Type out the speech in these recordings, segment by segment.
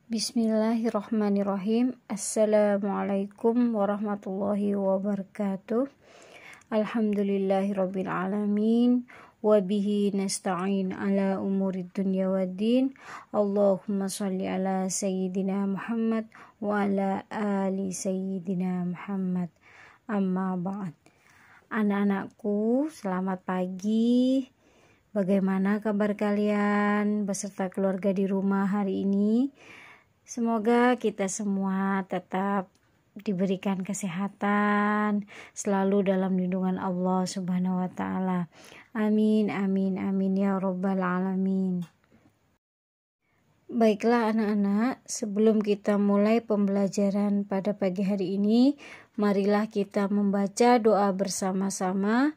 Bismillahirrahmanirrahim. Assalamualaikum warahmatullahi wabarakatuh. Alhamdulillahirabbil alamin wa bihi nasta'in ala umurid dunya waddin. Allahumma shalli ala sayyidina Muhammad wa ala ali sayyidina Muhammad. Amma ba'd. Anak-anakku, selamat pagi. Bagaimana kabar kalian beserta keluarga di rumah hari ini? Semoga kita semua tetap diberikan kesehatan, selalu dalam lindungan Allah Subhanahu wa taala. Amin amin amin ya rabbal alamin. Baiklah anak-anak, sebelum kita mulai pembelajaran pada pagi hari ini, marilah kita membaca doa bersama-sama.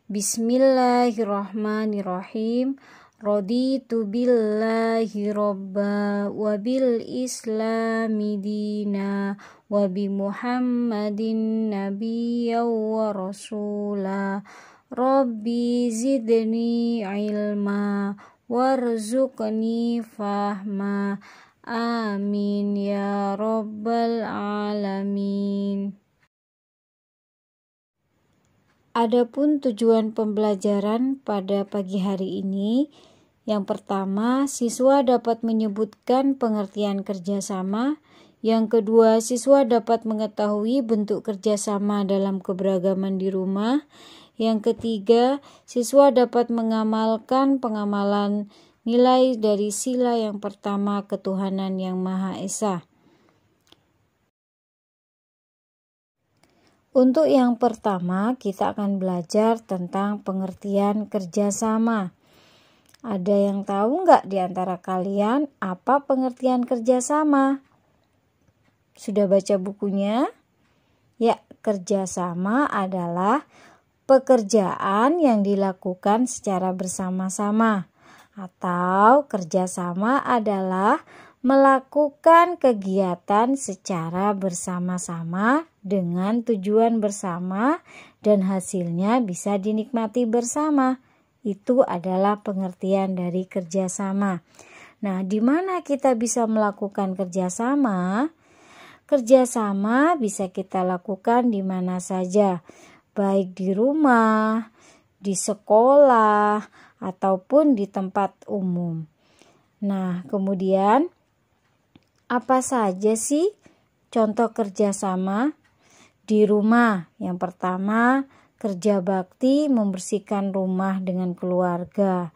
Bismillahirrahmanirrahim. Raditu billahi robba wa bil islami dina wa bi muhammadin nabiyya wa rasula. Rabbi zidni ilma warzuqni fahma. Amin ya rabbal alamin. Adapun tujuan pembelajaran pada pagi hari ini, yang pertama, siswa dapat menyebutkan pengertian kerjasama. Yang kedua, siswa dapat mengetahui bentuk kerjasama dalam keberagaman di rumah. Yang ketiga, siswa dapat mengamalkan pengamalan nilai dari sila yang pertama, ketuhanan yang Maha Esa. Untuk yang pertama, kita akan belajar tentang pengertian kerjasama. Ada yang tahu nggak di antara kalian apa pengertian kerjasama? Sudah baca bukunya? Ya, kerjasama adalah pekerjaan yang dilakukan secara bersama-sama. Atau kerjasama adalah melakukan kegiatan secara bersama-sama dengan tujuan bersama dan hasilnya bisa dinikmati bersama. Itu adalah pengertian dari kerjasama. Nah, di mana kita bisa melakukan kerjasama? Kerjasama bisa kita lakukan di mana saja, baik di rumah, di sekolah, ataupun di tempat umum. Nah, kemudian apa saja sih contoh kerjasama di rumah? Yang pertama, kerja bakti membersihkan rumah dengan keluarga.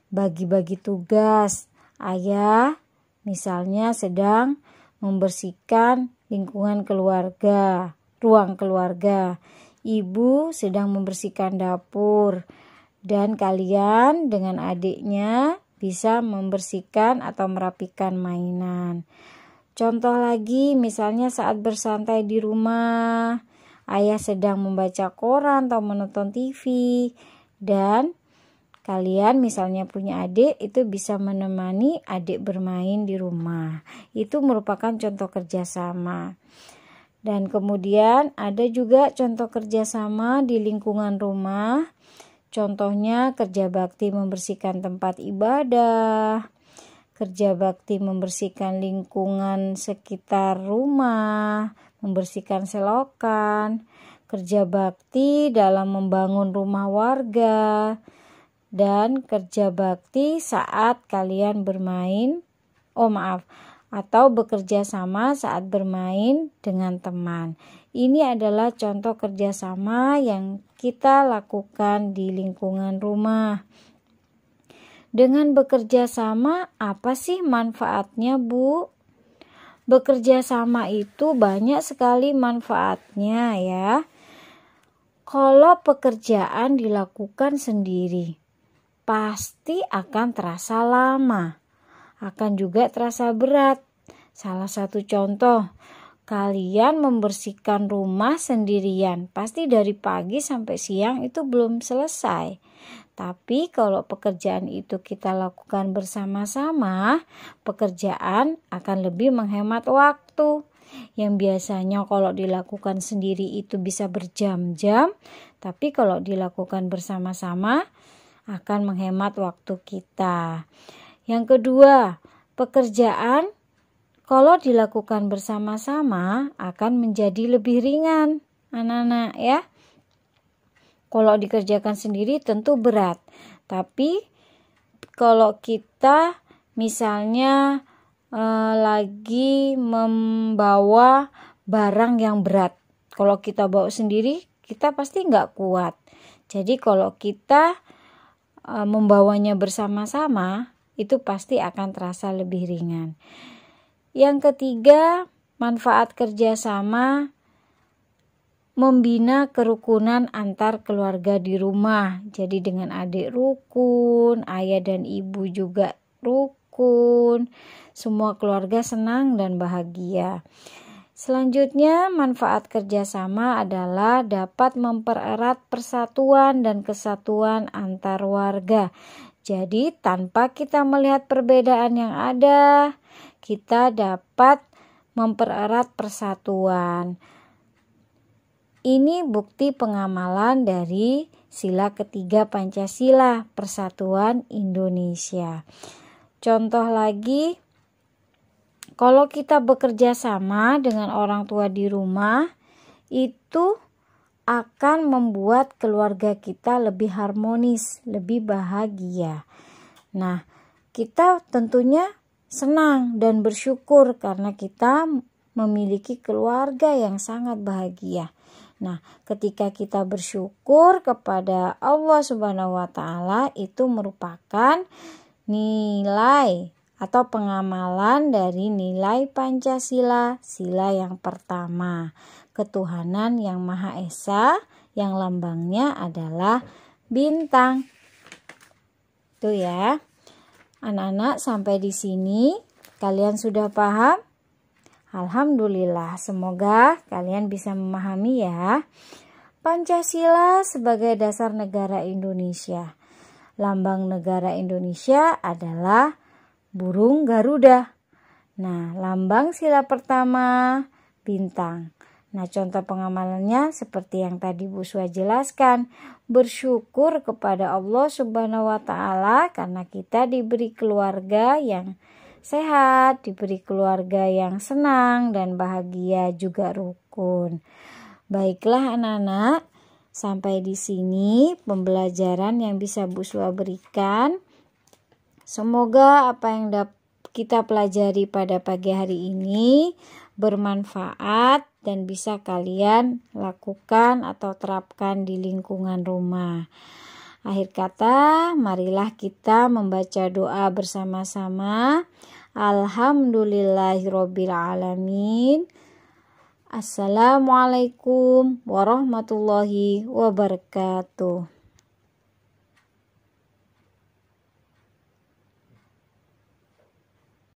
Bagi-bagi tugas. Ayah misalnya sedang membersihkan lingkungan keluarga, ruang keluarga. Ibu sedang membersihkan dapur. Dan kalian dengan adiknya bisa membersihkan atau merapikan mainan. Contoh lagi, misalnya saat bersantai di rumah, ayah sedang membaca koran atau menonton TV, dan kalian misalnya punya adik, itu bisa menemani adik bermain di rumah. Itu merupakan contoh kerjasama. Dan kemudian ada juga contoh kerjasama di lingkungan rumah. Contohnya kerja bakti membersihkan tempat ibadah, kerja bakti membersihkan lingkungan sekitar rumah, membersihkan selokan, kerja bakti dalam membangun rumah warga, dan kerja bakti saat kalian atau bekerja sama saat bermain dengan teman. Ini adalah contoh kerjasama yang kita lakukan di lingkungan rumah. Dengan bekerja sama, apa sih manfaatnya, Bu? Bekerja sama itu banyak sekali manfaatnya ya. Kalau pekerjaan dilakukan sendiri, pasti akan terasa lama. Akan juga terasa berat. Salah satu contoh, kalian membersihkan rumah sendirian, pasti dari pagi sampai siang itu belum selesai. Tapi kalau pekerjaan itu kita lakukan bersama-sama, pekerjaan akan lebih menghemat waktu. Yang biasanya kalau dilakukan sendiri itu bisa berjam-jam, tapi kalau dilakukan bersama-sama akan menghemat waktu kita. Yang kedua, pekerjaan Kalau dilakukan bersama-sama akan menjadi lebih ringan, anak-anak ya. Kalau dikerjakan sendiri tentu berat. Tapi kalau kita misalnya lagi membawa barang yang berat, kalau kita bawa sendiri kita pasti nggak kuat. Jadi kalau kita membawanya bersama-sama itu pasti akan terasa lebih ringan. Yang ketiga, manfaat kerjasama membina kerukunan antar keluarga di rumah. Jadi dengan adik rukun, ayah dan ibu juga rukun, semua keluarga senang dan bahagia. Selanjutnya, manfaat kerjasama adalah dapat mempererat persatuan dan kesatuan antar warga. Jadi tanpa kita melihat perbedaan yang ada, kita dapat mempererat persatuan. Ini bukti pengamalan dari sila ketiga Pancasila, Persatuan Indonesia. Contoh lagi, kalau kita bekerja sama dengan orang tua di rumah, itu akan membuat keluarga kita lebih harmonis, lebih bahagia. Nah, kita tentunya senang dan bersyukur karena kita memiliki keluarga yang sangat bahagia. Nah, ketika kita bersyukur kepada Allah Subhanahu wa Ta'ala, itu merupakan nilai atau pengamalan dari nilai Pancasila, sila yang pertama, ketuhanan yang Maha Esa, yang lambangnya adalah bintang. Itu ya. Anak-anak, sampai di sini kalian sudah paham? Alhamdulillah, semoga kalian bisa memahami ya. Pancasila sebagai dasar negara Indonesia. Lambang negara Indonesia adalah burung Garuda. Nah, lambang sila pertama bintang. Nah, contoh pengamalannya seperti yang tadi Bu Swa jelaskan. Bersyukur kepada Allah Subhanahu wa Ta'ala karena kita diberi keluarga yang sehat, diberi keluarga yang senang dan bahagia juga rukun. Baiklah anak-anak, sampai di sini pembelajaran yang bisa Bu Swa berikan. Semoga apa yang kita pelajari pada pagi hari ini bermanfaat dan bisa kalian lakukan atau terapkan di lingkungan rumah. Akhir kata, marilah kita membaca doa bersama-sama. Alhamdulillahirabbil alamin. Assalamualaikum warahmatullahi wabarakatuh.